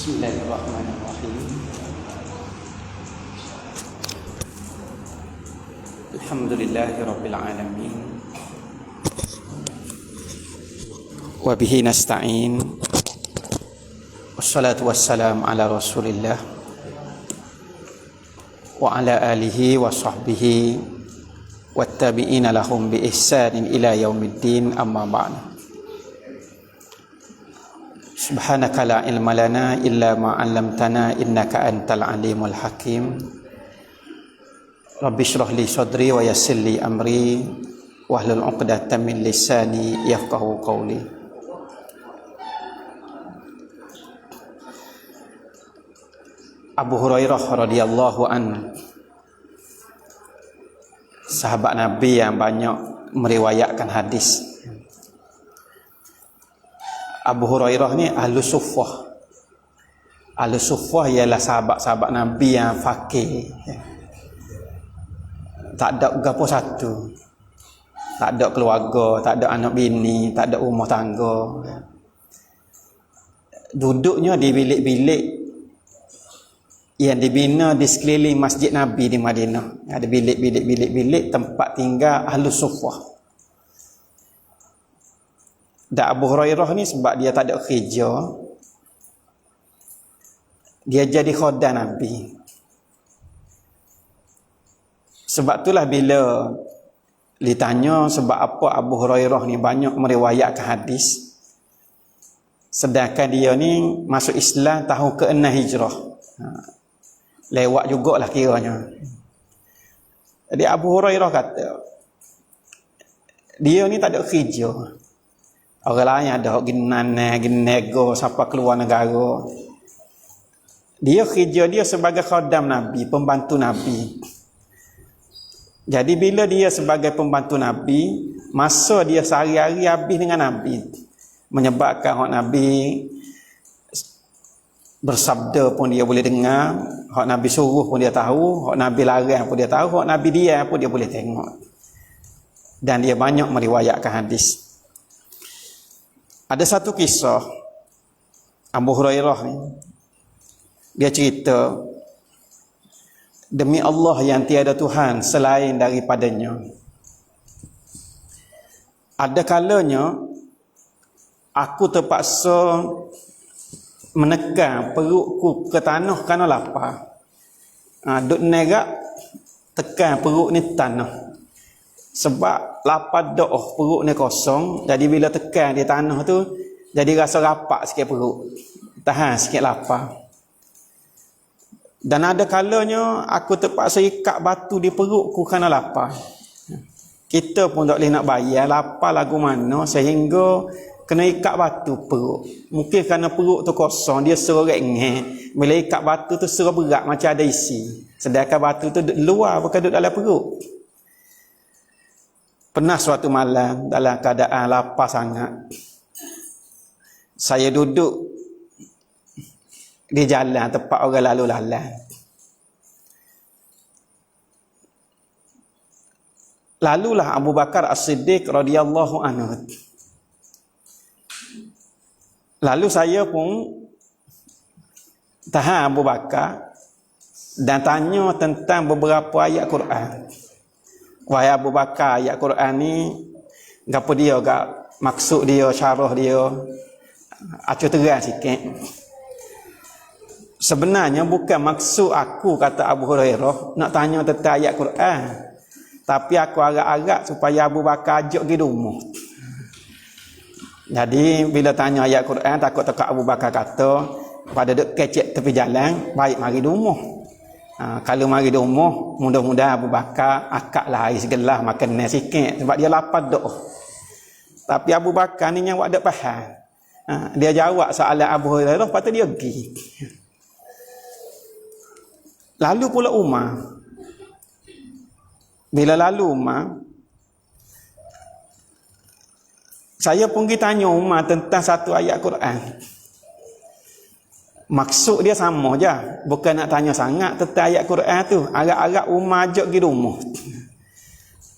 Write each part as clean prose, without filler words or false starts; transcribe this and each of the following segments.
Bismillahirrahmanirrahim. Alhamdulillahirabbil alamin. Wa bihi nasta'in. Wassalatu wassalamu ala Rasulillah wa ala alihi wa sahbihi wattabi'ina lahum bi ihsanin ila yaumiddin, amma ba'du. Subhanaka la ilma lana illa ma 'allamtana innaka antal alimul hakim. Rabbi shrah li sadri wa yassir li amri wahlul 'uqdatam min lisani yafqahu qawli. Abu Hurairah radhiyallahu an, sahabat Nabi yang banyak meriwayatkan hadis. Abu Hurairah ni ahlu suffah. Ahlu suffah ialah sahabat-sahabat Nabi yang fakir. Tak ada gapo satu. Tak ada keluarga, tak ada anak bini, tak ada rumah tangga. Duduknya di bilik-bilik yang dibina di sekeliling Masjid Nabi di Madinah. Ada bilik-bilik tempat tinggal ahlu suffah. Dan Abu Hurairah ni sebab dia tak ada kerja, dia jadi khodam Nabi. Sebab itulah bila ditanya sebab apa Abu Hurairah ni banyak meriwayatkan hadis, sedangkan dia ni masuk Islam tahun ke-6 Hijrah. Lewat jugalah kiranya. Jadi Abu Hurairah kata, dia ni tak ada kerja. Orang lain ada nego siapa keluar negara. Dia kerja dia sebagai khodam Nabi, pembantu Nabi. Jadi bila dia sebagai pembantu Nabi, masa dia sehari-hari habis dengan Nabi. Menyebabkan hak Nabi bersabda pun dia boleh dengar, hak Nabi suruh pun dia tahu, hak Nabi larang pun dia tahu, hak Nabi diam pun dia boleh tengok. Dan dia banyak meriwayatkan hadis. Ada satu kisah Abu Hurairah ni, dia cerita, demi Allah yang tiada Tuhan selain daripadanya, ada kalanya aku terpaksa menekan perutku ke tanah kerana lapar. Duk negak tekan perut ni tanah. Sebab lapar dah perut ni kosong, jadi bila tekan di tanah tu jadi rasa rapat sikit perut, tahan sikit lapar. Dan ada kalanya aku terpaksa ikat batu di perutku kerana lapar. Kita pun tak boleh nak bayar lapar lagu mana sehingga kena ikat batu perut. Mungkin kerana perut tu kosong, dia serok ngeh. Bila ikat batu tu serok berat macam ada isi, sedangkan batu tu duduk luar bukan duduk dalam perut. Pernah suatu malam dalam keadaan lapar sangat, saya duduk di jalan tempat orang lalu lalang. Lalulah Abu Bakar As-Siddiq radhiyallahu anhu. Lalu saya pun tahan Abu Bakar dan tanya tentang beberapa ayat Quran. Wahai Abu Bakar, ayat Quran ni gapo dia gak maksud dia, syarah dia, acu terang sikit. Sebenarnya bukan maksud aku, kata Abu Hurairah, nak tanya tentang ayat Quran, tapi aku agak-agak supaya Abu Bakar ajak pergi rumah. Jadi bila tanya ayat Quran, takut Abu Bakar kata pada duk kecek tepi jalan, baik mari rumah. Kalau mari rumah, mudah-mudahan Abu Bakar akaklah air segelas makan nasi sikit sebab dia lapar dah. Tapi Abu Bakar ni yang ada faham. Dia jawab soalan Abu Hurairah, lepas tu dia pergi. Lalu pula Umar. Bila lalu Umar, saya pun pergi tanya Umar tentang satu ayat Quran. Maksud dia sama je, bukan nak tanya sangat tentang ayat Quran tu. Agak-agak Umar ajak pergi rumah.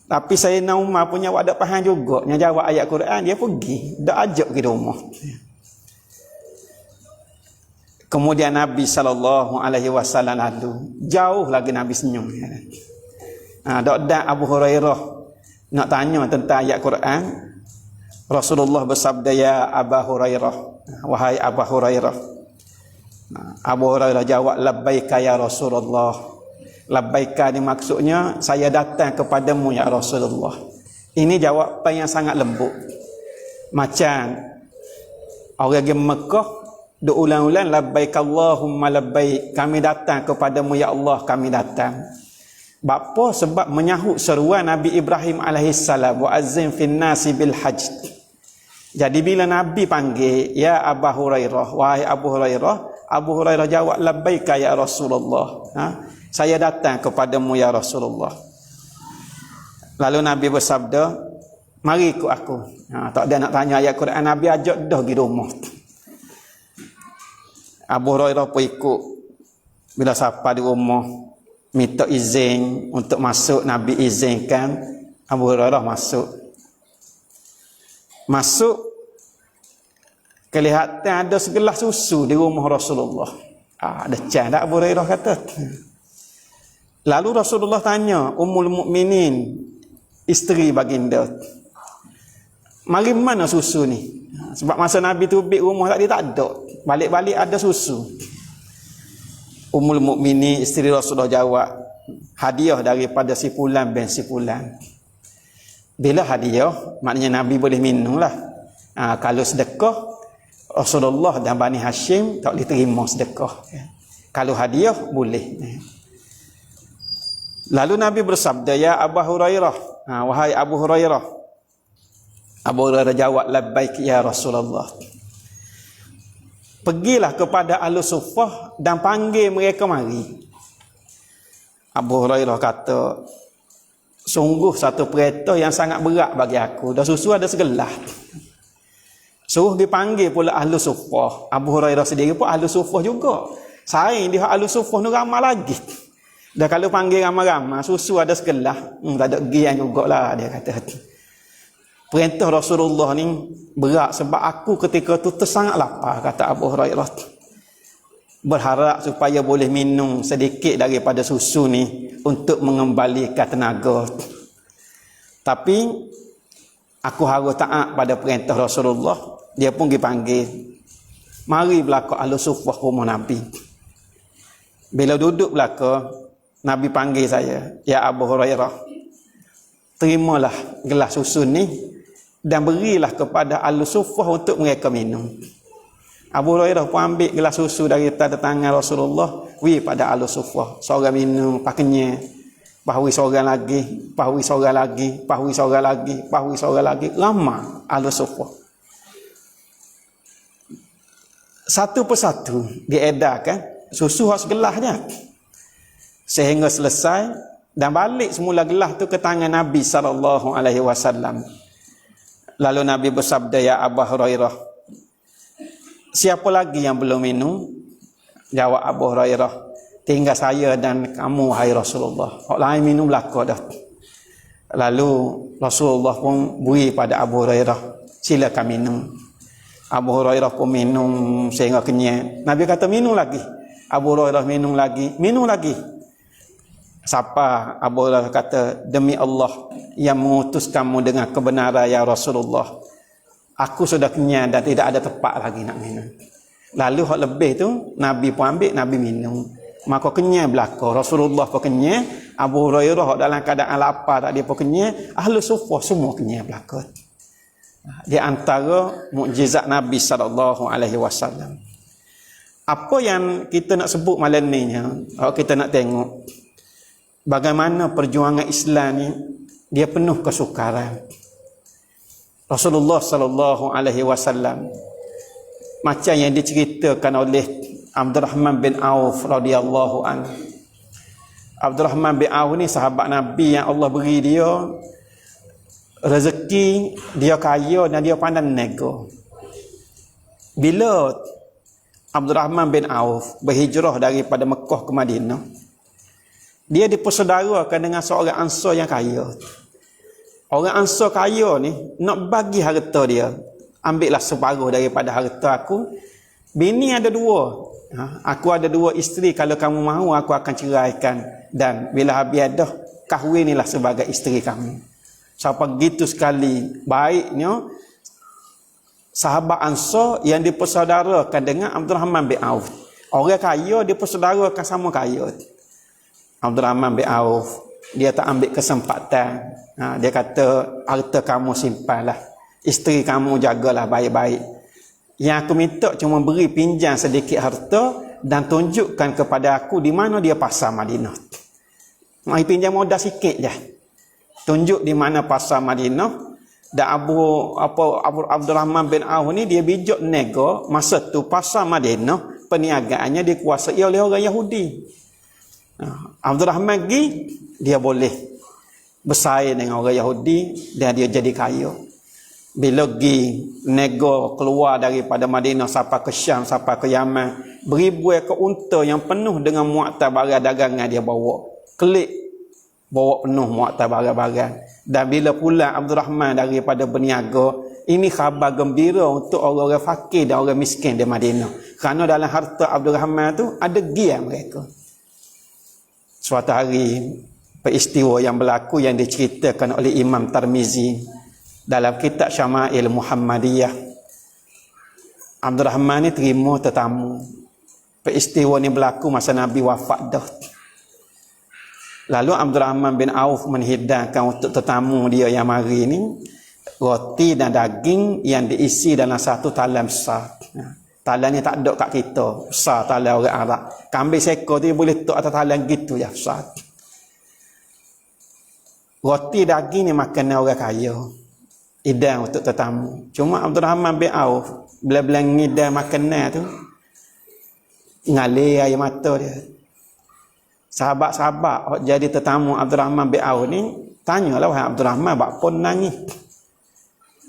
Tapi Sayyidina Umar punya ada faham juga, yang jawab ayat Quran, dia pergi, dak ajak pergi rumah. Kemudian Nabi SAW lalu. Jauh lagi Nabi senyum. Dok Abu Hurairah nak tanya tentang ayat Quran. Rasulullah bersabda, ya Abu Hurairah, wahai Abu Hurairah. Abu Hurairah jawab, labbaika ya Rasulullah. Labbaika ni maksudnya, saya datang kepadamu ya Rasulullah. Ini jawapan yang sangat lembut. Macam orang di Mekah duk ulang-ulang, labbaik Allahumma labbaik, kami datang kepadamu ya Allah, kami datang. Bapa? Sebab menyahut seruan Nabi Ibrahim alaihissalam, wa azzin fin nasi bil hajj. Jadi bila Nabi panggil, ya Abu Hurairah, wahai Abu Hurairah, Abu Hurairah jawab, labbaika ya Rasulullah. Saya datang kepadamu ya Rasulullah. Lalu Nabi bersabda, mari ikut aku. Tak ada nak tanya ayat Quran, Nabi ajak dah pergi rumah. Abu Hurairah pun ikut. Bila sampai di rumah, minta izin untuk masuk, Nabi izinkan. Abu Hurairah masuk. Masuk, kelihatan ada segelas susu di rumah Rasulullah. Ada can tak, Abu Hurairah kata. Lalu Rasulullah tanya Ummul Mukminin, isteri baginda, mari mana susu ni? Sebab masa Nabi tu pergi rumah tadi tak ada. Balik-balik ada susu. Ummul Mukminin, isteri Rasulullah jawab, hadiah daripada si fulan bin si fulan. Bila hadiah, maknanya Nabi boleh minum lah. Kalau sedekah, Rasulullah dan Bani Hashim tak boleh terima sedekah. Kalau hadiah, boleh. Lalu Nabi bersabda, ya Abu Hurairah, wahai Abu Hurairah. Abu Hurairah jawab, labbaik ya Rasulullah. Pergilah kepada Ahlu Suffah dan panggil mereka mari. Abu Hurairah kata, sungguh satu perintah yang sangat berat bagi aku. Dah susu ada segelas. Suruh dipanggil pula Ahlu Suffah. Abu Hurairah sendiri pun Ahlu Suffah juga. Saing dia Ahlu Suffah ni ramai lagi. Dah kalau panggil ramai-ramai, susu ada segelas, tak ada gian jugalah, dia kata. Perintah Rasulullah ni berat sebab aku ketika tu tersangat lapar, kata Abu Hurairah. Berharap supaya boleh minum sedikit daripada susu ni untuk mengembalikan tenaga. Tapi aku harus taat pada perintah Rasulullah. Dia pun dipanggil, mari belakang Ahlu Suffah rumah Nabi. Bila duduk belakang, Nabi panggil saya, ya Abu Hurairah, terimalah gelas susu ni dan berilah kepada Ahlu Suffah untuk mereka minum. Abu Hurairah pun ambil gelas susu dari tangan Rasulullah, pada Ahlu Suffah. Seorang minum, pakenya, pahui seorang lagi, pahui seorang lagi, pahui seorang lagi, pahui seorang lagi. Lama Ahlu Suffah. Satu persatu diedarkan susu harus gelasnya. Sehingga selesai dan balik semula gelas tu ke tangan Nabi SAW. Lalu Nabi bersabda, ya Abu Hurairah, siapa lagi yang belum minum? Jawab Abu Hurairah, tinggal saya dan kamu, hai Rasulullah. Orang lain minum belakang dah. Lalu Rasulullah pun beri pada Abu Hurairah, silakan minum. Abu Hurairah pun minum sehingga kenyang. Nabi kata, minum lagi. Abu Hurairah minum lagi, minum lagi. Siapa? Abu Hurairah kata, demi Allah yang mengutus kamu dengan kebenaran ya Rasulullah, aku sudah kenyang dan tidak ada tempat lagi nak minum. Lalu hak lebih tu Nabi pun ambil, Nabi minum. Maka kenyang belaka. Rasulullah pun kenyang, Abu Hurairah dalam keadaan lapar tak dia pun kenyang, Ahlu Suffah semua kenyang belaka. Di antara mukjizat Nabi SAW. Apa yang kita nak sebut malam ni, kalau kita nak tengok bagaimana perjuangan Islam ni, dia penuh kesukaran. Rasulullah SAW macam yang diceritakan oleh Abdurrahman bin Auf radhiyallahu anhu. Abdurrahman bin Auf ni sahabat Nabi yang Allah beri dia rezeki, dia kaya dan dia pandai nego. Bila Abdurrahman bin Auf berhijrah daripada Mekah ke Madinah, dia dipersaudarakan dengan seorang Ansar yang kaya. Orang Ansar kaya ni nak bagi harta dia. Ambillah separuh daripada harta aku. Bini ada dua. Aku ada 2 isteri, kalau kamu mahu aku akan ceraikan, dan bila habis dah kahwinilah sebagai isteri kamu. Siapa gitu sekali baiknya sahabat Ansar yang dipersaudarakan dengan Abdul Rahman bin Auf. Orang kaya dipersaudarakan sama kaya. Abdul Rahman bin Auf dia tak ambil kesempatan. Dia kata, harta kamu simpanlah, isteri kamu jagalah baik-baik. Yang aku minta cuma beri pinjam sedikit harta dan tunjukkan kepada aku di mana dia pasar Madinah. Mari pinjam modal sikit je. Tunjuk di mana pasar Madinah. Dan Abdul Rahman bin Auf ni dia bijak nego masa tu pasar Madinah perniagaannya dikuasai oleh orang Yahudi. Abdul Rahman pergi, dia boleh bersaing dengan orang Yahudi dan dia jadi kaya. Bila pergi nego keluar daripada Madinah sampai ke Syam, sampai ke Yaman, beribu ekor unta yang penuh dengan muatal barang dagangan dia bawa. Kelik bawa penuh muatal barang-barang. Dan bila pulang Abdul Rahman daripada berniaga, ini khabar gembira untuk orang-orang fakir dan orang miskin di Madinah. Kerana dalam harta Abdul Rahman tu ada gia mereka. Suatu hari peristiwa yang berlaku yang diceritakan oleh Imam Tirmizi dalam kitab Syama'il Muhammadiyah. Abdul Rahman ni terima tetamu. Peristiwa ni berlaku masa Nabi wafat dah. Lalu Abdul Rahman bin Auf menghidangkan untuk tetamu dia yang mari ni roti dan daging yang diisi dalam satu talam besar. Talam ni tak ada kat kita, besar talam orang Arab. Kambing seekor tu boleh tok atas talam gitu ya, besar. Roti daging ni makanan orang kaya. Hidang untuk tetamu. Cuma Abdul Rahman bin Auf bila-bila ngidang makanan tu ngalir air mata dia. Sahabat-sahabat jadi tetamu Abdul Rahman bin Auf ni tanyalah, wahai Abdul Rahman, buat apa nangis?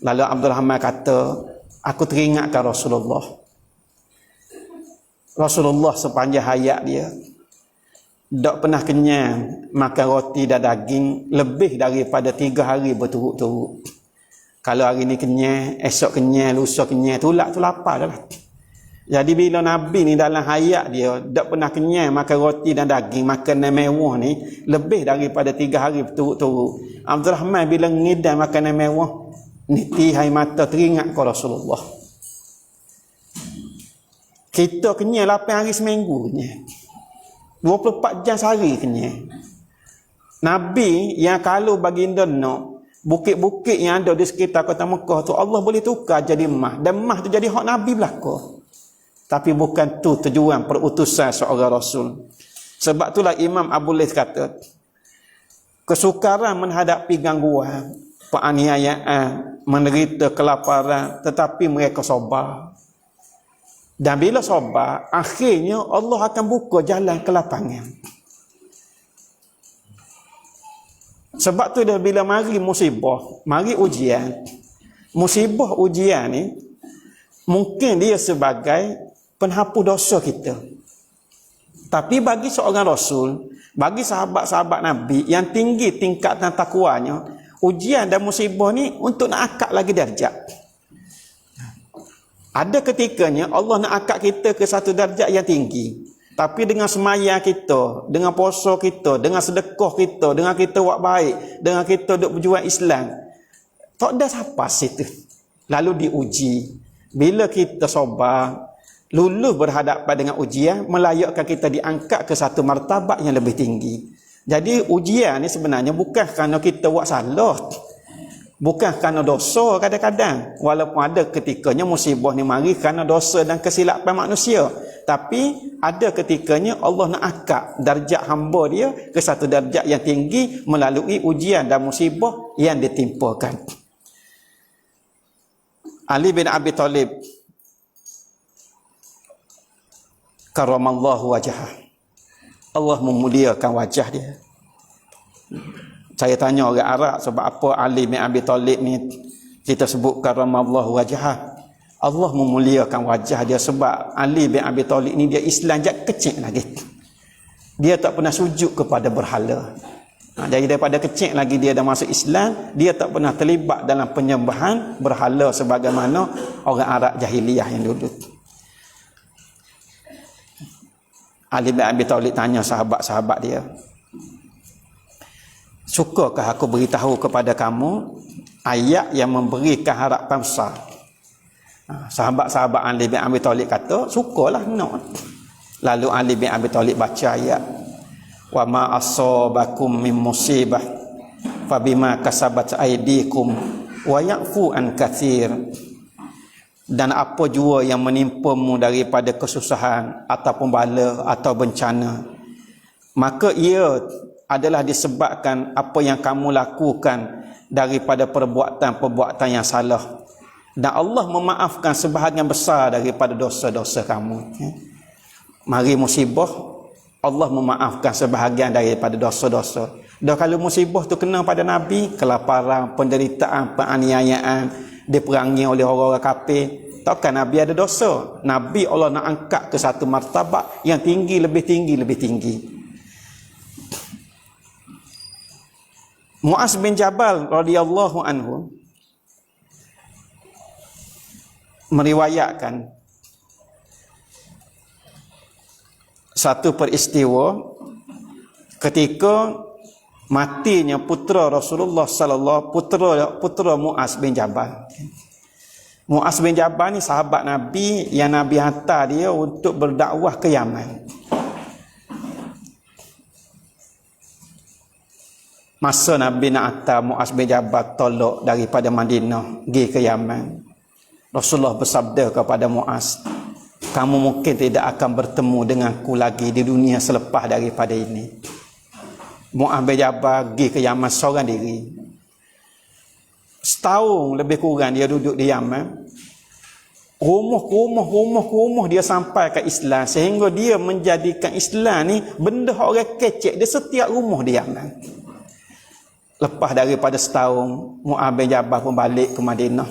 Lalu Abdul Rahman kata, aku teringatkan Rasulullah sepanjang hayat dia tak pernah kenyang makan roti dan daging lebih daripada 3 hari berturut-turut. Kalau hari ni kenyang, esok kenyang, lusa kenyang, tulak tu lapar dah. Jadi bila Nabi ni dalam hayat dia tak pernah kenyang makan roti dan daging, makanan mewah ni lebih daripada 3 hari berturut-turut. Abdul Rahman bila ngidam makanan mewah, niti hai mata teringat ke Rasulullah. Kita kenyang 8 hari seminggu kenyang. 24 jam sehari kenyang. Nabi yang kalau baginda nak bukit-bukit yang ada di sekitar kota Mekah tu Allah boleh tukar jadi emas, dan emas tu jadi hak Nabi belaka. Tapi bukan tu tujuan perutusan seorang Rasul. Sebab itulah Imam Abu Laith kata, kesukaran menghadapi gangguan, penganiayaan, menderita kelaparan, tetapi mereka sabar. Dan bila sabar, akhirnya Allah akan buka jalan ke lapangan. Sebab tu dia bila mari musibah, mari ujian. Musibah ujian ni mungkin dia sebagai penghapus dosa kita. Tapi bagi seorang Rasul, bagi sahabat-sahabat Nabi yang tinggi tingkatan takwanya, ujian dan musibah ni untuk nak angkat lagi darjat. Ada ketikanya Allah nak angkat kita ke satu darjat yang tinggi. Tapi dengan sembahyang kita, dengan puasa kita, dengan sedekah kita, dengan kita buat baik, dengan kita duk berjuang Islam, tak ada siapa situ. Lalu diuji. Bila kita sabar, lulus berhadapan dengan ujian, melayakkan kita diangkat ke satu martabat yang lebih tinggi. Jadi ujian ni sebenarnya bukan kerana kita buat salah, bukan kerana dosa kadang-kadang. Walaupun ada ketikanya musibah ni mari kerana dosa dan kesilapan manusia. Tapi ada ketikanya Allah nak angkat darjat hamba dia ke satu darjat yang tinggi melalui ujian dan musibah yang ditimpakan. Ali bin Abi Thalib karamallahu wajhah, Allah memuliakan wajah dia. Saya tanya orang Arab, sebab apa Ali bin Abi Thalib ni kita sebut karamallahu wajhah? Allah memuliakan wajah dia sebab Ali bin Abi Thalib ni dia Islam jak kecil lagi. Dia tak pernah sujud kepada berhala. Jadi daripada kecil lagi dia dah masuk Islam, dia tak pernah terlibat dalam penyembahan berhala sebagaimana orang Arab jahiliyah yang dulu. Ali bin Abi Thalib tanya sahabat-sahabat dia, sukakah aku beritahu kepada kamu ayat yang memberikan harapan besar? Sahabat-sahabat Ali bin Abi Thalib kata, sukalah nak. Lalu Ali bin Abi Thalib baca ayat, wa ma asabakum min musibah fabima kasabat aydikum wa ya'fu an katsir. Dan apa jua yang menimpamu daripada kesusahan ataupun bala atau bencana, maka ia adalah disebabkan apa yang kamu lakukan daripada perbuatan-perbuatan yang salah. Dan Allah memaafkan sebahagian besar daripada dosa-dosa kamu. Mari musibah, Allah memaafkan sebahagian daripada dosa-dosa. Dah kalau musibah tu kena pada Nabi, kelaparan, penderitaan, penganiayaan, diperangi oleh orang-orang kafir, takkan Nabi ada dosa? Nabi Allah nak angkat ke satu martabat yang tinggi, lebih tinggi, lebih tinggi. Muaz bin Jabal radhiyallahu anhu meriwayatkan satu peristiwa ketika matinya putera Rasulullah sallallahu putera Muaz bin Jabal. Muaz bin Jabal ni sahabat Nabi yang Nabi hantar dia untuk berdakwah ke Yaman. Masa Nabi nak hantar Muaz bin Jabal tolak daripada Madinah pergi ke Yaman, Rasulullah bersabda kepada Muaz, kamu mungkin tidak akan bertemu denganku lagi di dunia selepas daripada ini. Muaz bin Jabal pergi ke Yaman seorang diri. Setahun lebih kurang dia duduk di Yaman. Rumah dia sampai ke Islam, sehingga dia menjadikan Islam ni benda orang kecek di setiap rumah di Yaman. Lepas daripada setahun, Muaz bin Jabal pun balik ke Madinah.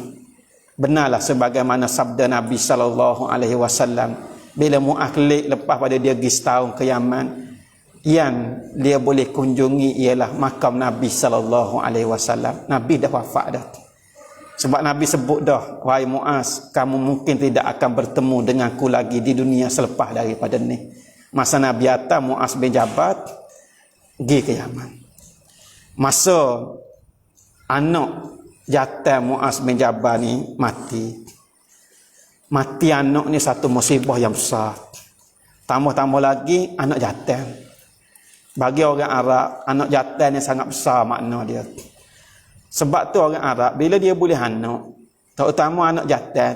Benarlah sebagaimana sabda Nabi sallallahu alaihi wasallam, bila Muaz kelik lepas pada dia pergi setahun ke Yaman, yang dia boleh kunjungi ialah makam Nabi sallallahu alaihi wasallam. Nabi dah wafat dah. Sebab Nabi sebut dah, wahai Muaz, kamu mungkin tidak akan bertemu denganku lagi di dunia selepas daripada ni. Masa Nabi hantar Muaz bin Jabal pergi ke Yaman. Masa anak jantan Muaz bin Jabal ni mati anak ni satu musibah yang besar. Tambah-tambah lagi anak jantan. Bagi orang Arab, anak jantan ni sangat besar makna dia. Sebab tu orang Arab bila dia boleh anak, terutama anak jantan,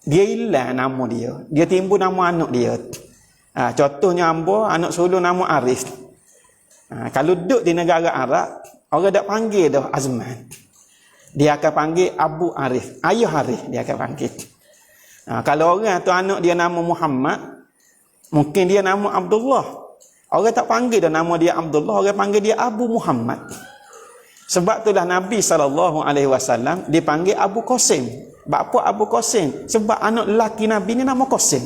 dia hilang nama dia. Dia timbul nama anak dia. Contohnya ambo, anak sulung nama Arif. Kalau duduk di negara Arab, orang tak panggil dah Azman. Dia akan panggil Abu Arif, ayah Arif dia akan panggil. Kalau orang tu anak dia nama Muhammad, mungkin dia nama Abdullah. Orang tak panggil dah nama dia Abdullah, orang panggil dia Abu Muhammad. Sebab itulah Nabi SAW dipanggil Abu Qasim. Apa Abu Qasim? Sebab anak lelaki Nabi ni nama Qasim.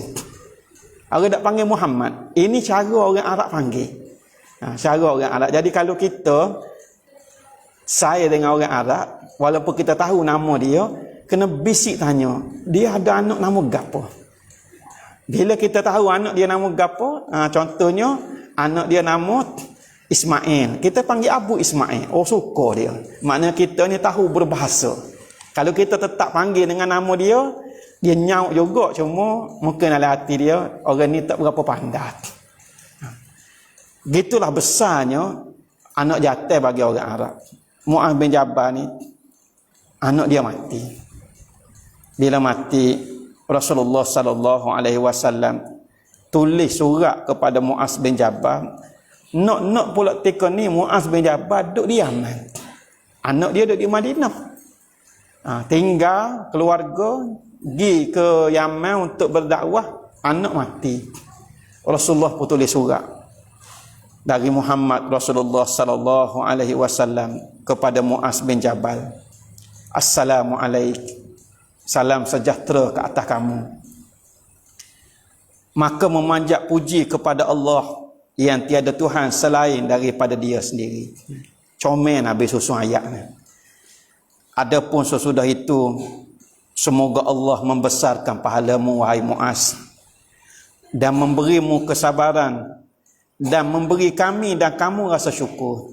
Orang tak panggil Muhammad. Ini cara orang Arab panggil. Cara orang Arab. Jadi kalau saya dengan orang Arab, walaupun kita tahu nama dia, kena bisik tanya, dia ada anak nama gapo? Bila kita tahu anak dia nama gapo, contohnya anak dia nama Ismail, kita panggil Abu Ismail. Oh, suka dia. Maknanya kita ni tahu berbahasa. Kalau kita tetap panggil dengan nama dia, dia nyauk juga, cuma mungkin dalam hati dia, orang ni tak berapa pandai. Gitulah besarnya anak jantan bagi orang Arab. Muaz bin Jabal ni anak dia mati. Bila mati, Rasulullah sallallahu alaihi wasallam tulis surat kepada Muaz bin Jabal. Nak pula ketika ni Muaz bin Jabal duduk di Yaman. Anak dia duduk di Madinah. Tinggal keluarga pergi ke Yaman untuk berdakwah, anak mati. Rasulullah pun tulis surat dari Muhammad Rasulullah sallallahu alaihi wasallam kepada Muaz bin Jabal. Assalamualaikum. Salam sejahtera ke atas kamu. Maka memanjat puji kepada Allah yang tiada Tuhan selain daripada dia sendiri. Comel Nabi susun ayatnya. Adapun sesudah itu, semoga Allah membesarkan pahalamu wahai Muaz, dan memberimu kesabaran dan memberi kami dan kamu rasa syukur.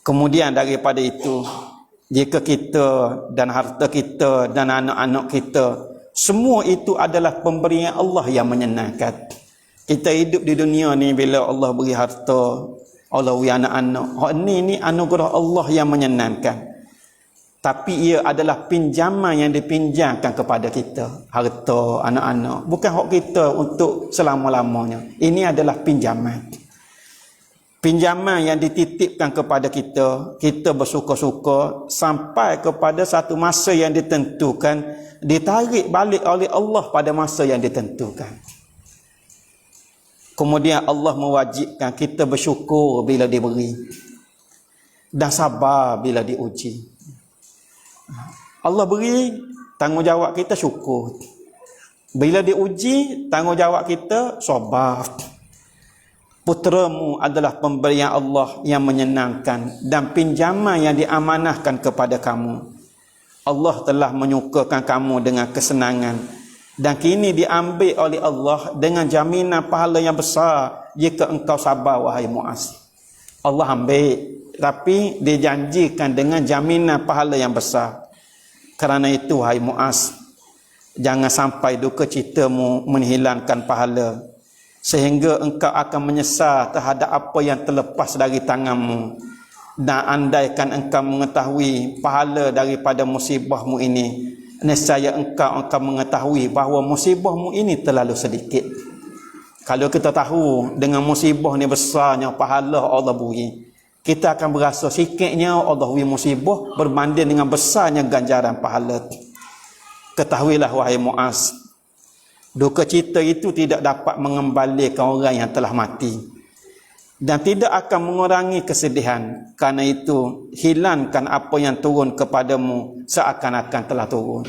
Kemudian daripada itu, jika kita dan harta kita dan anak-anak kita, semua itu adalah pemberian Allah yang menyenangkan. Kita hidup di dunia ni, bila Allah beri harta, Allah beri anak-anak, ni anugerah Allah yang menyenangkan. Tapi ia adalah pinjaman yang dipinjamkan kepada kita. Harta, anak-anak. Bukan hak kita untuk selama-lamanya. Ini adalah pinjaman. Pinjaman yang dititipkan kepada kita. Kita bersuka-suka sampai kepada satu masa yang ditentukan. Ditarik balik oleh Allah pada masa yang ditentukan. Kemudian Allah mewajibkan kita bersyukur bila diberi. Dan sabar bila diuji. Allah beri, tanggungjawab kita syukur. Bila diuji, tanggungjawab kita sabar. Puteramu adalah pemberian Allah yang menyenangkan dan pinjaman yang diamanahkan kepada kamu. Allah telah menyukakan kamu dengan kesenangan dan kini diambil oleh Allah dengan jaminan pahala yang besar jika engkau sabar, wahai Muaz. Allah ambil, tapi dijanjikan dengan jaminan pahala yang besar. Kerana itu, wahai Muaz, jangan sampai duka citamu menghilangkan pahala, sehingga engkau akan menyesal terhadap apa yang terlepas dari tanganmu. Dan andaikan engkau mengetahui pahala daripada musibahmu ini, nescaya engkau akan mengetahui bahawa musibahmu ini terlalu sedikit. Kalau kita tahu dengan musibah ni besarnya pahala Allah beri, kita akan berasa sikitnya Allah beri musibah berbanding dengan besarnya ganjaran pahala. Ketahuilah, wahai Muaz, duka cita itu tidak dapat mengembalikan orang yang telah mati dan tidak akan mengurangi kesedihan. Karena itu, hilangkan apa yang turun kepadamu seakan-akan telah turun.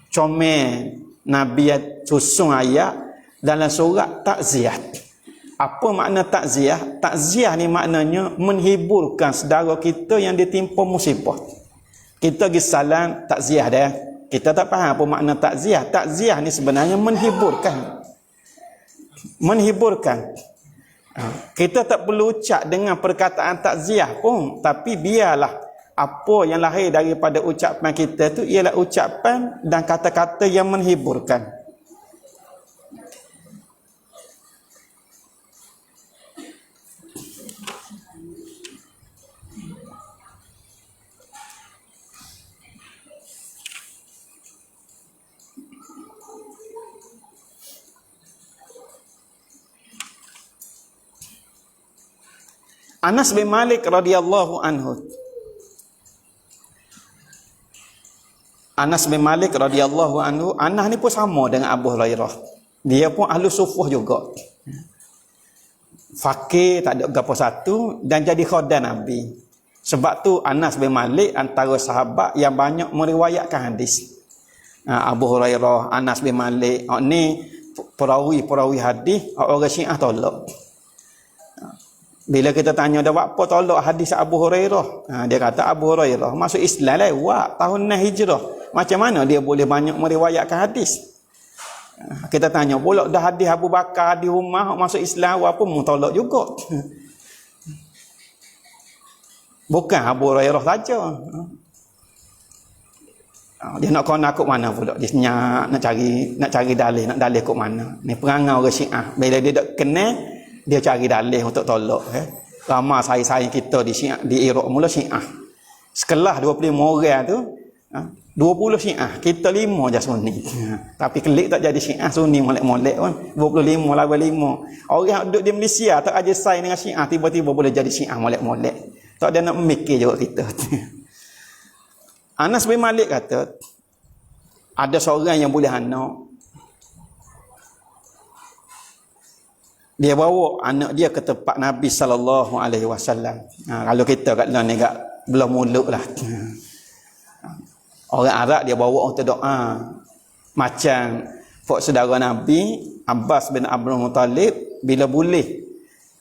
Comel Nabi susun ayat dalam surat takziah. Apa makna takziah? Takziah ni maknanya menghiburkan saudara kita yang ditimpa musibah. Kita pergi salam takziah dia. Kita tak faham apa makna takziah. Takziah ni sebenarnya menghiburkan. Menhiburkan. Kita tak perlu ucap dengan perkataan takziah pun, tapi biarlah apa yang lahir daripada ucapan kita tu ialah ucapan dan kata-kata yang menghiburkan. Anas bin Malik radhiyallahu anhu. Anas bin Malik radhiyallahu anhu, Anas ni pun sama dengan Abu Hurairah. Dia pun ahlu sufah juga. Fakir, tak ada gapo satu, dan jadi khadan Nabi. Sebab tu Anas bin Malik antara sahabat yang banyak meriwayatkan hadis. Abu Hurairah, Anas bin Malik, ni perawi hadis orang Syiah tolak. Bila kita tanya dia buat apa tolak hadis Abu Hurairah, dia kata Abu Hurairah masuk Islam lewat tahun 6 Hijrah. Macam mana dia boleh banyak meriwayatkan hadis? Kita tanya pula dah hadis Abu Bakar di rumah masuk Islam apa mu tolak juga. Bukan Abu Hurairah saja. Dia nak kena kok mana pula? Dia senyap nak cari dalih, nak dalih kok mana. Ni perangai orang Syiah. Bila dia tak kenal, dia cari dalih untuk tolak. Ramai saing-saing kita di Syiah, di Iraq mula Syiah. Sekelas 25 orang tu, 20 Syiah, kita 5 je Sunni. Tapi kelik tak jadi Syiah, Sunni molek-molek kan. 25 lawan 5. Orang yang duduk di Malaysia tak aja saing dengan Syiah, tiba-tiba boleh jadi Syiah molek-molek. Tak ada nak mikir juga kita. Anas bin Malik kata, ada seorang yang boleh anak. Dia bawa anak dia ke tempat Nabi sallallahu alaihi wasallam. Kalau kita kat dalam ni kat belah mulut lah. Orang Arab dia bawa untuk doa. Macam pak saudara Nabi Abbas bin Abdul Muttalib bila boleh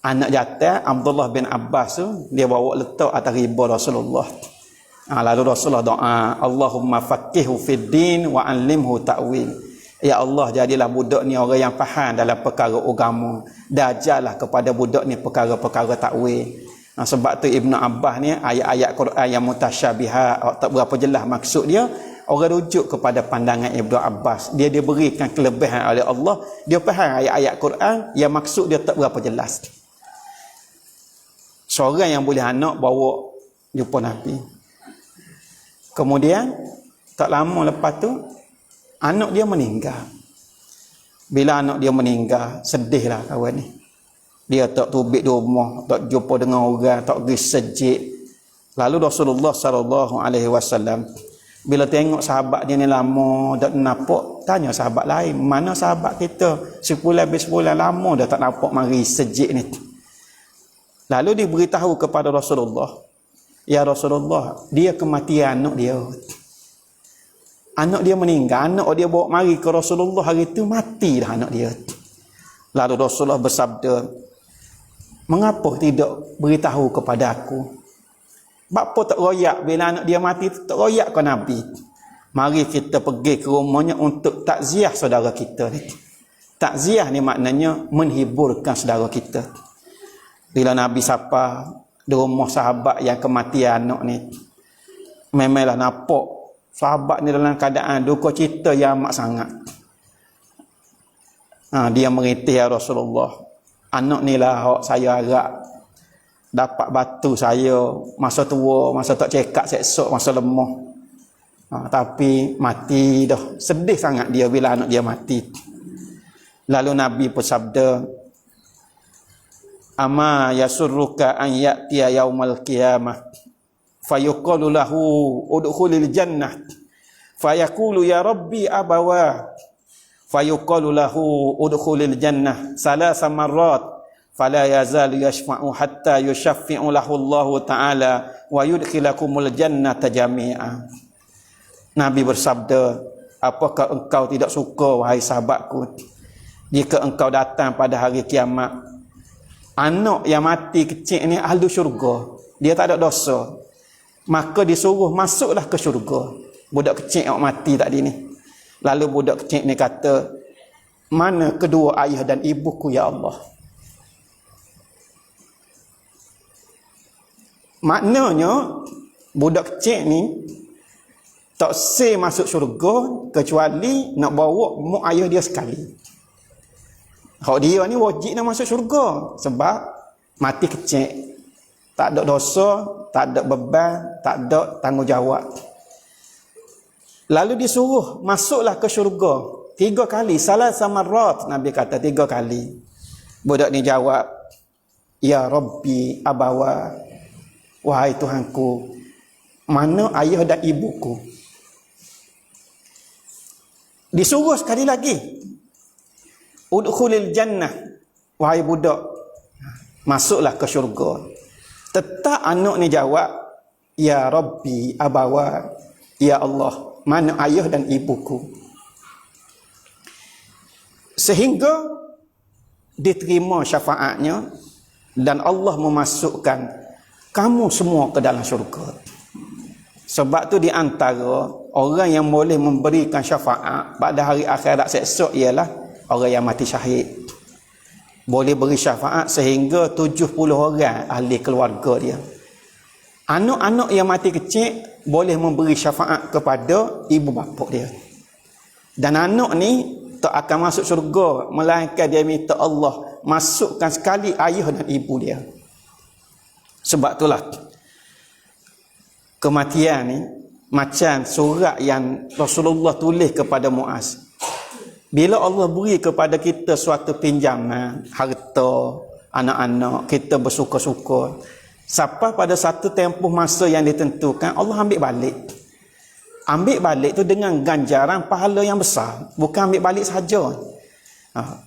anak jatah Abdullah bin Abbas tu dia bawa letak atas riba Rasulullah. Lalu Rasulullah doa, Allahumma faqihu fid din wa 'allimhu ta'wil. Ya Allah, jadilah budak ni orang yang faham dalam perkara agama. Dan ajarlah kepada budak ni perkara-perkara takwil. Sebab tu Ibnu Abbas ni ayat-ayat Quran yang mutasyabihat, tak berapa jelas maksud dia, orang rujuk kepada pandangan Ibnu Abbas. Dia diberikan kelebihan oleh Allah, dia faham ayat-ayat Quran yang maksud dia tak berapa jelas. Seorang yang boleh anak bawa jumpa Nabi. Kemudian tak lama lepas tu anak dia meninggal. Bila anak dia meninggal, sedihlah kawan ni. Dia tak tubik di rumah, tak jumpa dengan orang, tak pergi sejid. Lalu Rasulullah SAW bila tengok sahabat dia ni lama tak nampak, tanya sahabat lain, mana sahabat kita? Sebulan bersebulan lama dah tak nampak mari sejid ni. Lalu diberitahu kepada Rasulullah, ya Rasulullah, dia kematian anak dia. Anak dia meninggal, anak dia bawa mari ke Rasulullah hari itu, mati dah anak dia. Lalu Rasulullah bersabda, mengapa tidak beritahu kepada aku? Bapa tak royak bila anak dia mati, tak royak ke Nabi? Mari kita pergi ke rumahnya untuk takziah saudara kita ni. Takziah ni maknanya menghiburkan saudara kita. Bila Nabi sapa di rumah sahabat yang kematian anak ni, memanglah nampak sahabat ni dalam keadaan duka cita yang amat sangat. Dia merintih, ya Rasulullah, anak ni lah hak saya harap dapat batu saya masa tua, masa tak cekak seksok, masa lemah. Tapi mati dah. Sedih sangat dia bila anak dia mati. Lalu Nabi bersabda, ama yasurruka an ya'tiya yaumal qiyamah fayuqalu lahu udkhulil jannah fayaqulu ya rabbi abawa fayuqalu lahu udkhulil jannah salasa marrat fala yazalu yashfa'u hatta yushaffi'u lahu Allah Ta'ala wa yudkhilakumul jannata jami'a. Nabi bersabda, apakah engkau tidak suka wahai sahabatku jika engkau datang pada hari kiamat, anak yang mati kecil ni ahli syurga, dia tak ada dosa, maka disuruh masuklah ke syurga. Budak kecil yang mati tadi ni. Lalu budak kecil ni kata, mana kedua ayah dan ibuku ya Allah? Maknanya budak kecil ni tak say masuk syurga kecuali nak bawa mak ayah dia sekali. Hak dia ni wajib nak masuk syurga sebab mati kecil, tak ada dosa, tak ada beban, tak ada tanggungjawab. Lalu disuruh masuklah ke syurga 3 kali, salah samarat, Nabi kata 3 kali. Budak ni jawab, ya Rabbi abawa, wahai Tuhanku, mana ayah dan ibuku? Disuruh sekali lagi, udkhulil jannah, wahai budak, masuklah ke syurga. Tetap anak ni jawab, ya Rabbi abawa, ya Allah, mana ayah dan ibuku? Sehingga diterima syafaatnya dan Allah memasukkan kamu semua ke dalam syurga. Sebab tu di antara orang yang boleh memberikan syafaat pada hari akhirat esok ialah orang yang mati syahid. Boleh beri syafaat sehingga 70 orang ahli keluarga dia. Anak-anak yang mati kecil boleh memberi syafaat kepada ibu bapa dia. Dan anak ni tak akan masuk syurga melainkan dia minta Allah masukkan sekali ayah dan ibu dia. Sebab itulah kematian ni macam surat yang Rasulullah tulis kepada Muaz. Bila Allah beri kepada kita suatu pinjaman, harta, anak-anak, kita bersuka-suka, sampai pada satu tempoh masa yang ditentukan, Allah ambil balik. Ambil balik tu dengan ganjaran pahala yang besar, bukan ambil balik saja.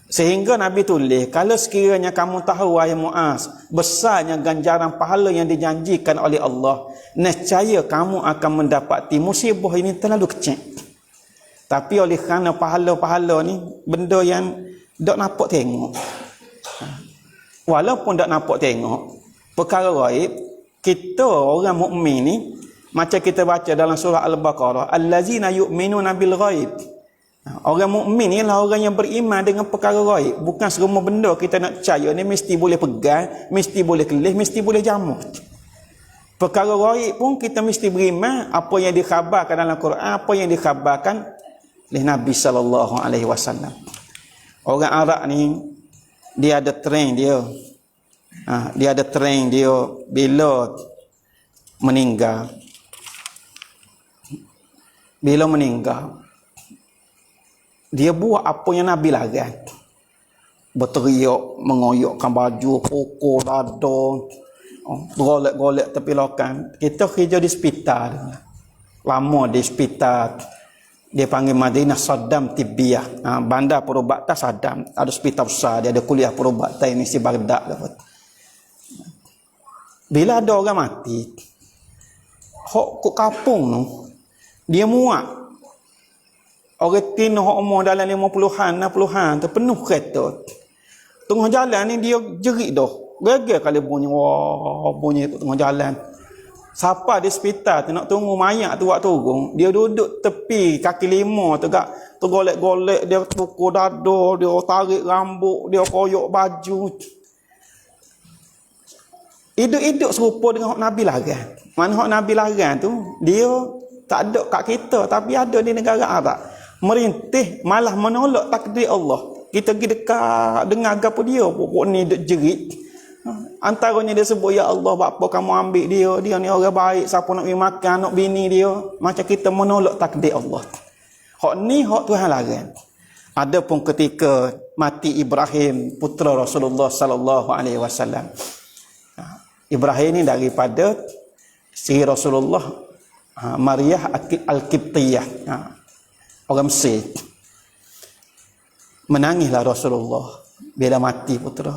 Sehingga Nabi tulis, kalau sekiranya kamu tahu wahai Muaz, besarnya ganjaran pahala yang dijanjikan oleh Allah, nescaya kamu akan mendapati musibah ini terlalu kecil. Tapi oleh kerana pahala-pahala ni benda yang tak nampak tengok. Walaupun tak nampak tengok, perkara gaib, kita orang mukmin ni macam kita baca dalam surah Al-Baqarah, allazina yu'minuna bil ghaib. Orang mukmin ni lah orang yang beriman dengan perkara gaib. Bukan semua benda kita nak percaya ni mesti boleh pegang, mesti boleh kelih, mesti boleh jamu. Perkara gaib pun kita mesti beriman apa yang dikhabarkan dalam Quran, apa yang dikhabarkan oleh Nabi sallallahu alaihi wasallam. Orang Arab ni dia ada trend dia. Dia ada trend dia bila meninggal. Bila meninggal dia buat apa yang Nabi larang. Berteriak, mengoyokkan baju, pukul dada, golek-golek tepi lokan. Kita kerja di hospital. Lama di hospital. Dia panggil Madinah Saddam Tibbiyah. Bandar perubatan Saddam. Ada hospital besar, dia ada kuliah perubatan ini si Baghdad. Bila ada orang mati, hok kok kapung tu, dia muak. Orang Tino umur dalam 50-an, 60-an terpenuh kereta. Tengah jalan ni dia jerit dah. Gegar kali bunyi, wah bunyi tengah jalan. Siapa di hospital tu nak tunggu mayat tu buat turun, dia duduk tepi kaki lima tu gak tergolek-golek, dia pukul dada, dia tarik rambut, dia koyok baju. Hidup-hidup serupa dengan hak Nabi larang. Mana hak Nabi larang tu dia tak ada kat kita tapi ada di negara Arab. Merintih malah menolak takdir Allah. Kita pergi dekat dengar gapo dia pokok ni duk jerit. Antaranya dia sebut, ya Allah apa kamu ambil dia ni orang baik, siapa nak pergi makan nak bini dia. Macam kita menolak takdir Allah. Hak ni hak Tuhan larang. Adapun ketika mati Ibrahim putra Rasulullah sallallahu alaihi wasallam. Ibrahim ni daripada si Rasulullah Maryah Al-Qibtiyah. Orang Mesir. Menangislah Rasulullah bila mati putra.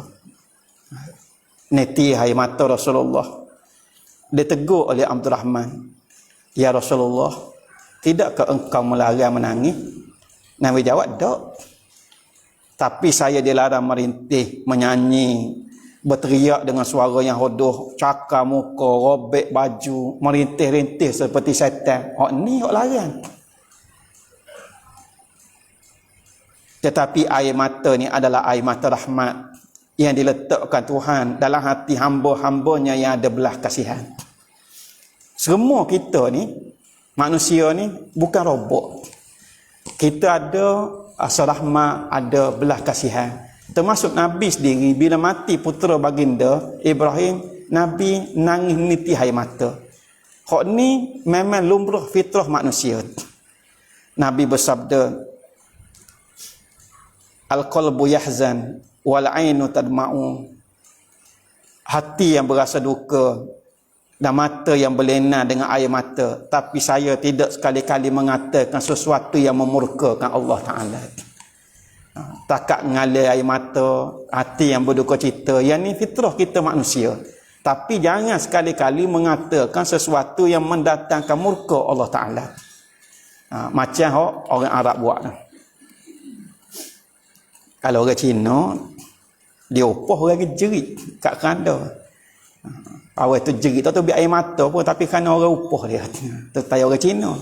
Neti air mata Rasulullah. Dia tegur oleh Abdul Rahman, ya Rasulullah, tidakkah engkau melarang menangis? Nabi jawab, tak. Tapi saya dilarang merintih, menyanyi, berteriak dengan suara yang hodoh, cakar muka, robek baju, merintih-rintih seperti syaitan. Hak ni hak larang. Tetapi air mata ni adalah air mata rahmat yang diletakkan Tuhan dalam hati hamba-hambanya yang ada belah kasihan. Semua kita ni, manusia ni bukan robot. Kita ada asa rahmat, ada belah kasihan. Termasuk Nabi sendiri bila mati putera baginda Ibrahim, Nabi nangis niti air mata. Hak ni memang lumrah fitrah manusia. Nabi bersabda, al-qalbu yahzan wal ainu tadma'u. Hati yang berasa duka dan mata yang berlena dengan air mata, tapi saya tidak sekali-kali mengatakan sesuatu yang memurkakan Allah Ta'ala. Takat mengalir air mata, hati yang berduka cita, yang ni fitrah kita manusia. Tapi jangan sekali-kali mengatakan sesuatu yang mendatangkan murka Allah Ta'ala. Macam orang Arab buat. Kalau orang Cina, dia upah orang jerit kat keranda. Awal tu jerit tu biar air mata pun, tapi kerana orang upah dia. Tertai orang Cina.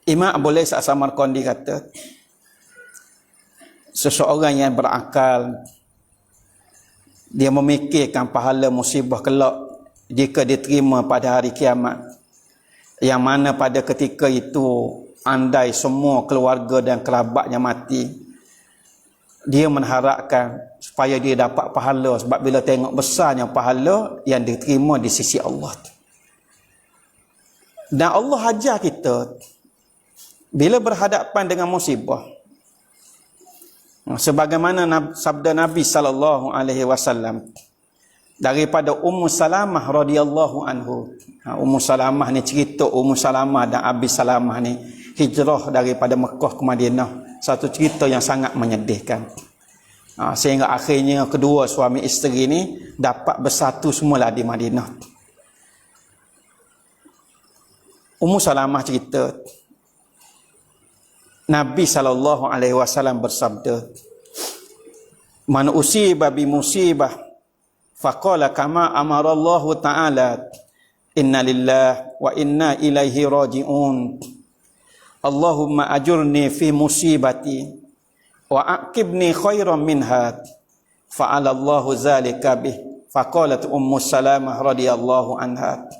Imam Abu Lais As-Samarqandi kata, seseorang yang berakal, dia memikirkan pahala musibah kelak jika diterima pada hari kiamat, yang mana pada ketika itu andai semua keluarga dan kerabatnya mati, dia mengharapkan supaya dia dapat pahala, sebab bila tengok besarnya pahala yang diterima di sisi Allah. Dan Allah ajar kita bila berhadapan dengan musibah, sebagaimana sabda Nabi sallallahu alaihi wasallam daripada Ummu Salamah radhiyallahu anhu. Ummu Salamah ni cerita Ummu Salamah dan Abi Salamah ni hijrah daripada Mekah ke Madinah. Satu cerita yang sangat menyedihkan. Sehingga akhirnya kedua suami isteri ni dapat bersatu semula di Madinah. Ummu Salamah cerita, Nabi SAW bersabda, man usiba bi musibah faqala kama amarallahu ta'ala inna lillahi wa inna ilaihi raji'un Allahumma ajurni fi musibati wa aqibni khairan minha fa'ala Allahu zalika bih faqalat ummu salamah radhiyallahu anha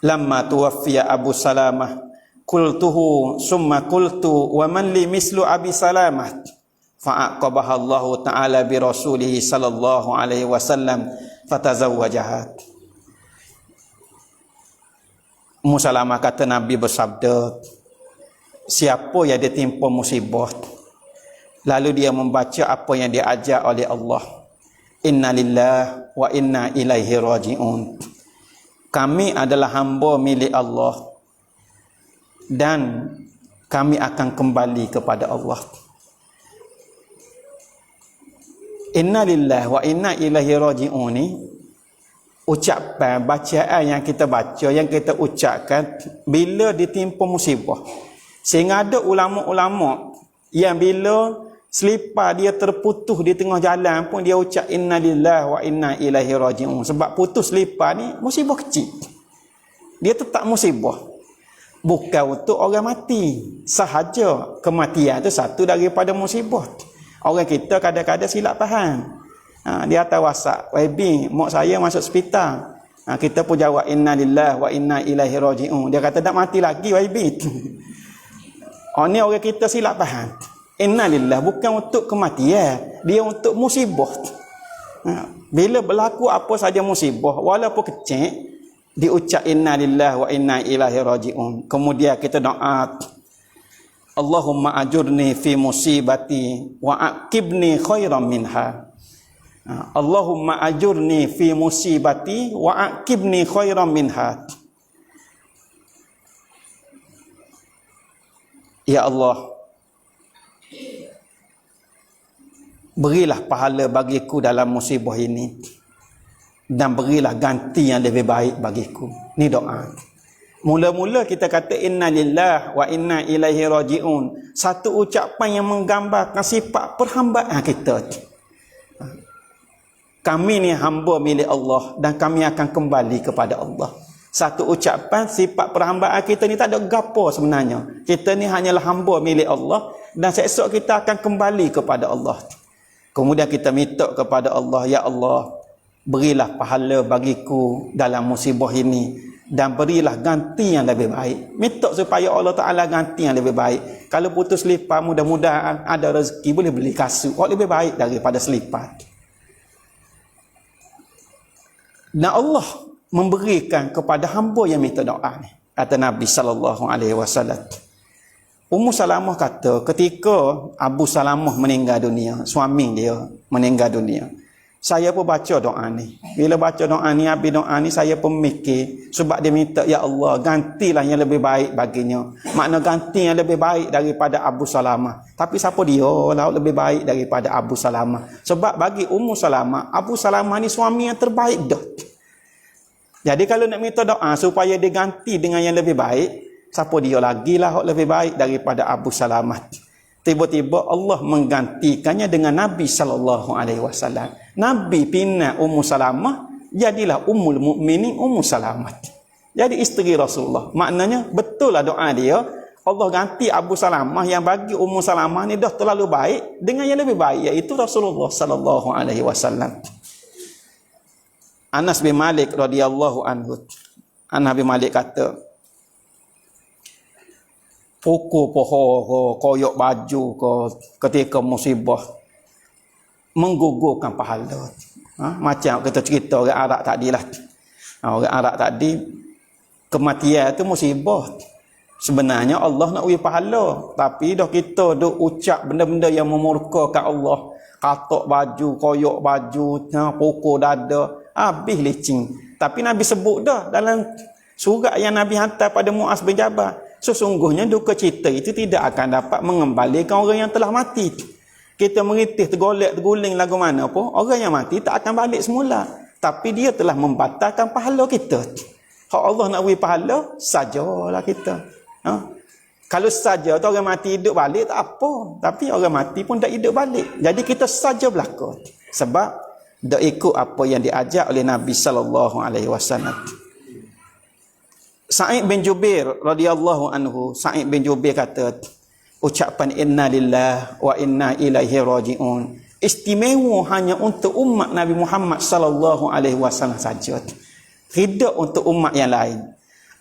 lamma tuwaffiya Abu Salamah qultuhu summa qultu wa man li mislu Abi Salamah fa'aqabaha Allah Ta'ala bi rasulihi sallallahu alaihi wasallam fatazawwajaha. Ummu Salamah kata Nabi bersabda, siapa yang ditimpa musibah lalu dia membaca apa yang diajar oleh Allah, inna lillahi wa inna ilaihi raji'un, kami adalah hamba milik Allah dan kami akan kembali kepada Allah. Inna lillahi wa inna ilaihi raji'un ni ucapan bacaan yang kita baca, yang kita ucapkan bila ditimpa musibah. Sehingga ada ulama-ulama yang bila selipar dia terputus di tengah jalan pun dia ucap inna lillahi wa inna ilaihi raji'un. Sebab putus selipar ni musibah kecil, dia tetap musibah, bukan untuk orang mati sahaja. Kematian itu satu daripada musibah. Orang kita kadang-kadang silap faham. Dia atas WhatsApp, YB, mak saya masuk hospital. Kita pun jawab inna lillahi wa inna ilaihi raji'un. Dia kata tak mati lagi YB. Ni orang kita silap faham. Inna lillahi bukan untuk kematian, dia untuk musibah. Bila berlaku apa saja musibah, walaupun kecil, diucap inna lillahi wa inna ilaihi raji'un. Kemudian kita doa, Allahumma ajurni fi musibati wa aqibni khairan minha. Allahumma ajurni fi musibati wa aqibni khairan minha. Ya Allah, berilah pahala bagiku dalam musibah ini dan berilah ganti yang lebih baik bagiku. Ni doa. Mula-mula kita kata inna lillahi wa inna ilaihi raji'un, satu ucapan yang menggambarkan sifat perhambaan kita. Kami ni hamba milik Allah dan kami akan kembali kepada Allah. Satu ucapan sifat perhambaan kita ni tak ada gapo sebenarnya. Kita ni hanyalah hamba milik Allah dan esok kita akan kembali kepada Allah. Kemudian kita minta kepada Allah, ya Allah, berilah pahala bagiku dalam musibah ini dan berilah ganti yang lebih baik. Minta supaya Allah Ta'ala ganti yang lebih baik. Kalau putus selipar, mudah-mudahan ada rezeki boleh beli kasut lebih baik daripada selipar. Dan Allah memberikan kepada hamba yang minta doa ni. Kata Nabi SAW. Ummu Salamah kata ketika Abu Salamah meninggal dunia, suami dia meninggal dunia, saya pun baca doa ni. Bila baca doa ni, habis doa ni saya pun mikir, sebab dia minta, ya Allah, gantilah yang lebih baik baginya. Makna ganti yang lebih baik daripada Abu Salamah. Tapi siapa dia lah lebih baik daripada Abu Salamah? Sebab bagi Ummu Salamah, Abu Salamah ni suami yang terbaik dah. Jadi kalau nak minta doa supaya dia ganti dengan yang lebih baik, siapa dia lagi lah lebih baik daripada Abu Salamah? Tiba-tiba Allah menggantikannya dengan Nabi SAW. Nabi pindah Ummu Salamah, jadilah Ummul Mukminin Ummu Salamah. Jadi isteri Rasulullah. Maknanya betul lah doa dia. Allah ganti Abu Salamah yang bagi Ummu Salamah ni dah terlalu baik dengan yang lebih baik, iaitu Rasulullah SAW. Anas bin Malik radhiyallahu anhu. Anas bin Malik kata, pukul pohon, koyok baju ketika musibah menggugurkan pahala. Macam kita cerita orang Arab tadi lah. Orang Arab tadi, kematian itu musibah. Sebenarnya Allah nak beri pahala, tapi dah kita duk ucap benda-benda yang memurkakan Allah. Katok baju, koyok baju, pukul dada, habis licin. Tapi Nabi sebut dah dalam surat yang Nabi hantar pada Muaz bin Jabal, sesungguhnya duka cita itu tidak akan dapat mengembalikan orang yang telah mati. Kita meritih, tergolek, terguling lagu mana pun, orang yang mati tak akan balik semula. Tapi dia telah membatalkan pahala kita. Kalau Allah nak beri pahala, sajalah kita. Kalau saja tu orang mati hidup balik tak apa. Tapi orang mati pun tak hidup balik. Jadi kita saja berlaku. Sebab dak ikut apa yang diajar oleh Nabi sallallahu alaihi wasallam. Sa'id bin Jubair radhiyallahu anhu, Sa'id bin Jubair kata, ucapan inna lillah wa inna ilaihi raji'un istimewa hanya untuk umat Nabi Muhammad sallallahu alaihi wasallam saja. Tidak untuk umat yang lain.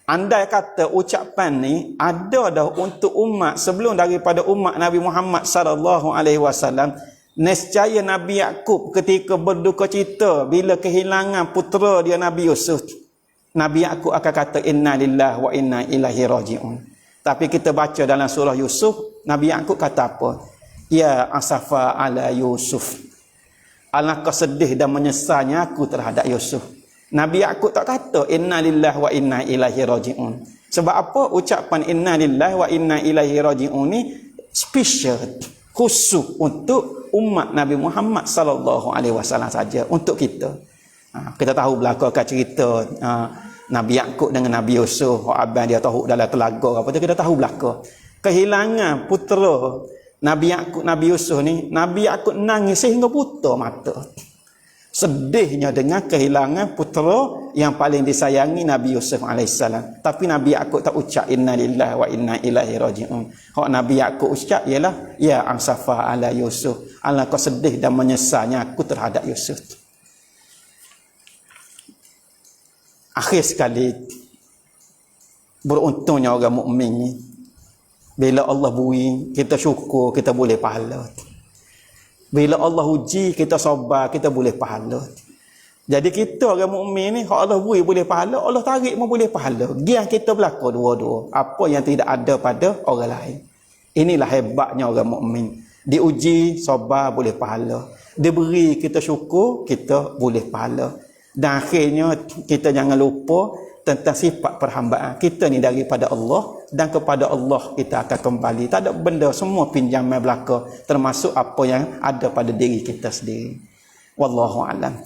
Andai kata ucapan ni ada dah untuk umat sebelum daripada umat Nabi Muhammad sallallahu alaihi wasallam, nescaya Nabi Yakub ketika berduka cita bila kehilangan putera dia Nabi Yusuf, Nabi Yakub akan kata inna lillahi wa inna ilaihi raji'un. Tapi kita baca dalam surah Yusuf, Nabi Yakub kata apa? Ya asafa ala Yusuf, alangkah sedih dan menyesalnya aku terhadap Yusuf. Nabi Yakub tak kata inna lillahi wa inna ilaihi raji'un. Sebab apa? Ucapan inna lillahi wa inna ilaihi raji'un ni special, khusus untuk umat Nabi Muhammad sallallahu alaihi wasallam saja, untuk kita. Kita tahu belakang cerita Nabi Yakub dengan Nabi Yusuf, abang dia tahu dalam telaga apa tu, kita tahu belakang. Kehilangan putera Nabi Yakub, Nabi Yusuf ni, Nabi Yakub nangis sehingga buta mata. Sedihnya dengan kehilangan putera yang paling disayangi Nabi Yusuf alaihissalam. Tapi Nabi Yakub tak ucap inna lillahi wa inna ilaihi raji'un. Hak Nabi Yakub ucap ialah ya ansafa ala Yusuf, alangkah sedih dan menyesalnya aku terhadap Yusuf. Akhir sekali, beruntungnya orang mukmin ni, bila Allah beri kita syukur, kita boleh pahala. Bila Allah uji kita sabar, kita boleh pahala. Jadi kita orang mukmin ni, kalau Allah beri boleh pahala, Allah tarik pun boleh pahala. Gian kita berlaku dua-dua, apa yang tidak ada pada orang lain. Inilah hebatnya orang mukmin. Diuji sabar boleh pahala, diberi kita syukur, kita boleh pahala. Dan akhirnya kita jangan lupa tentang sifat perhambaan kita ni daripada Allah, dan kepada Allah kita akan kembali. Tak ada benda, semua pinjaman belaka, termasuk apa yang ada pada diri kita sendiri. Wallahu a'lam.